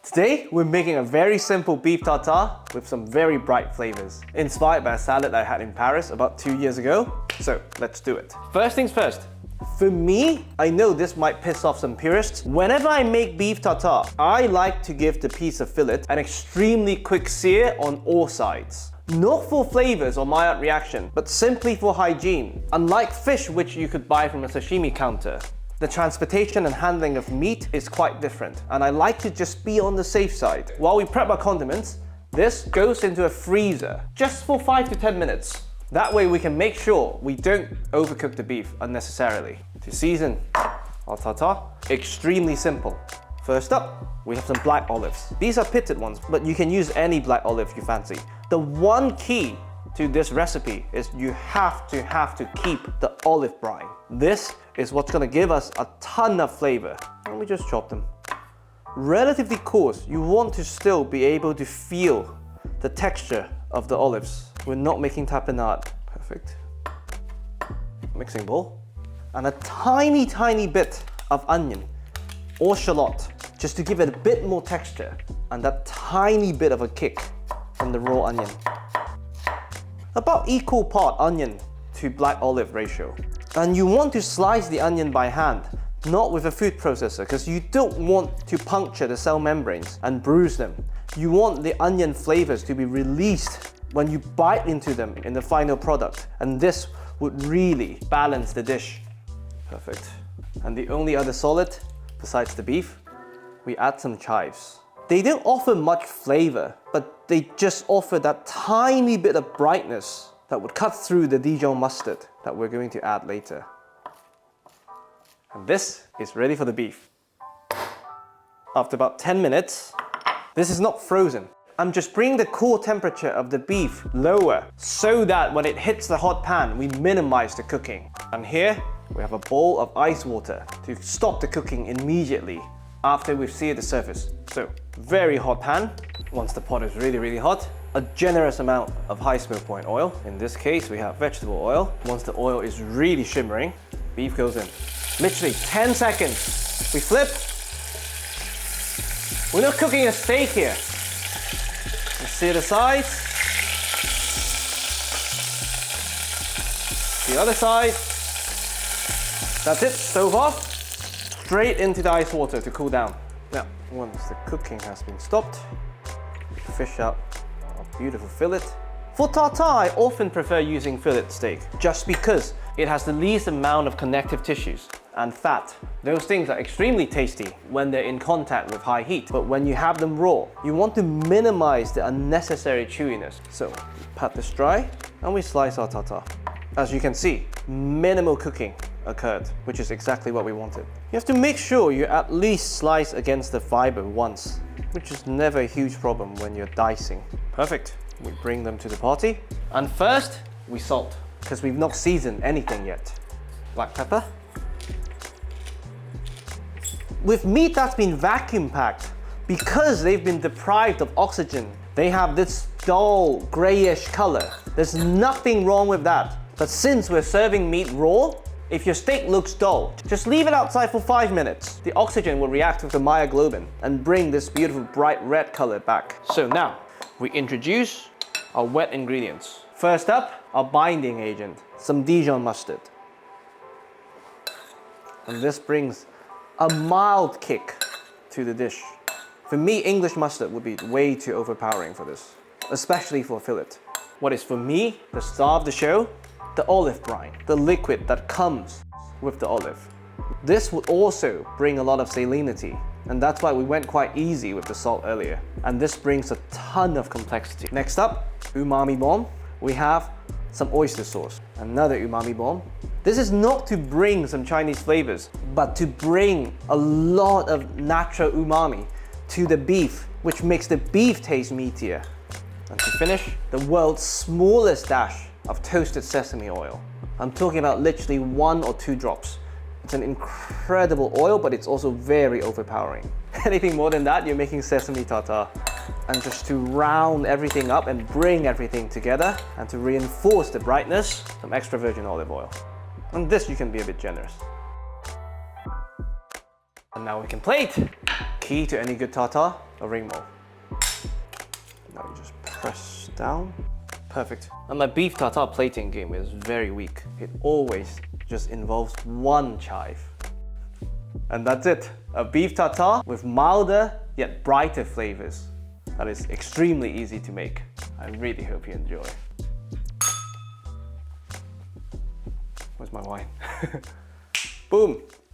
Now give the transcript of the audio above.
Today, we're making a very simple beef tartare with some very bright flavors, inspired by a salad I had in Paris about 2 years ago. So let's do it. First things first. For me, I know this might piss off some purists. Whenever I make beef tartare, I like to give the piece of fillet an extremely quick sear on all sides. Not for flavors or mild reaction, but simply for hygiene. Unlike fish, which you could buy from a sashimi counter, the transportation and handling of meat is quite different, and I like to just be on the safe side. While we prep our condiments, this goes into a freezer just for 5 to 10 minutes. That way we can make sure we don't overcook the beef unnecessarily. To season our tartare, extremely simple. First up, we have some black olives. These are pitted ones, but you can use any black olive you fancy. The one key to this recipe is you have to keep the olive brine. This is what's gonna give us a ton of flavor. And we just chop them. Relatively coarse, you want to still be able to feel the texture of the olives. We're not making tapenade. Perfect. Mixing bowl. And a tiny bit of onion or shallot, just to give it a bit more texture and that tiny bit of a kick from the raw onion. About equal part onion to black olive ratio. And you want to slice the onion by hand, not with a food processor, because you don't want to puncture the cell membranes and bruise them. You want the onion flavors to be released when you bite into them in the final product, and this would really balance the dish. Perfect. And the only other solid, besides the beef, we add some chives. They don't offer much flavor, but they just offer that tiny bit of brightness that would cut through the Dijon mustard that we're going to add later. And this is ready for the beef. After about 10 minutes, this is not frozen. I'm just bringing the core temperature of the beef lower so that when it hits the hot pan, we minimize the cooking. And here, we have a bowl of ice water to stop the cooking immediately after we've seared the surface. So, very hot pan. Once the pot is really hot, a generous amount of high smoke point oil. In this case, we have vegetable oil. Once the oil is really shimmering, beef goes in. Literally 10 seconds. We flip. We're not cooking a steak here. We sear the sides. The other side. That's it, stove off. Straight into the ice water to cool down. Now, once the cooking has been stopped, we fish out our beautiful fillet. For tartare, I often prefer using fillet steak, just because it has the least amount of connective tissues and fat. Those things are extremely tasty when they're in contact with high heat, but when you have them raw, you want to minimize the unnecessary chewiness. So, we pat this dry and we slice our tartare. As you can see, minimal cooking occurred, which is exactly what we wanted. You have to make sure you at least slice against the fiber once, which is never a huge problem when you're dicing. Perfect. We bring them to the party. And first, we salt, because we've not seasoned anything yet. Black pepper. With meat that's been vacuum packed, because they've been deprived of oxygen, they have this dull, grayish color. There's nothing wrong with that. But since we're serving meat raw, if your steak looks dull, just leave it outside for 5 minutes. The oxygen will react with the myoglobin and bring this beautiful bright red color back. So now, we introduce our wet ingredients. First up, our binding agent, some Dijon mustard. And this brings a mild kick to the dish. For me, English mustard would be way too overpowering for this, especially for a fillet. What is for me the star of the show? The olive brine, the liquid that comes with the olive. This would also bring a lot of salinity, and that's why we went quite easy with the salt earlier. And this brings a ton of complexity. Next up, umami bomb. We have some oyster sauce, another umami bomb. This is not to bring some Chinese flavors, but to bring a lot of natural umami to the beef, which makes the beef taste meatier. And to finish, the world's smallest dash of toasted sesame oil. I'm talking about literally 1 or 2 drops. It's an incredible oil, but it's also very overpowering. Anything more than that, you're making sesame tartare. And just to round everything up and bring everything together, and to reinforce the brightness, some extra virgin olive oil. And this you can be a bit generous. And now we can plate. Key to any good tartare, a ring mold. Now you just press down. Perfect. And my beef tartare plating game is very weak. It always just involves one chive. And that's it. A beef tartare with milder yet brighter flavors. That is extremely easy to make. I really hope you enjoy. Where's my wine? Boom!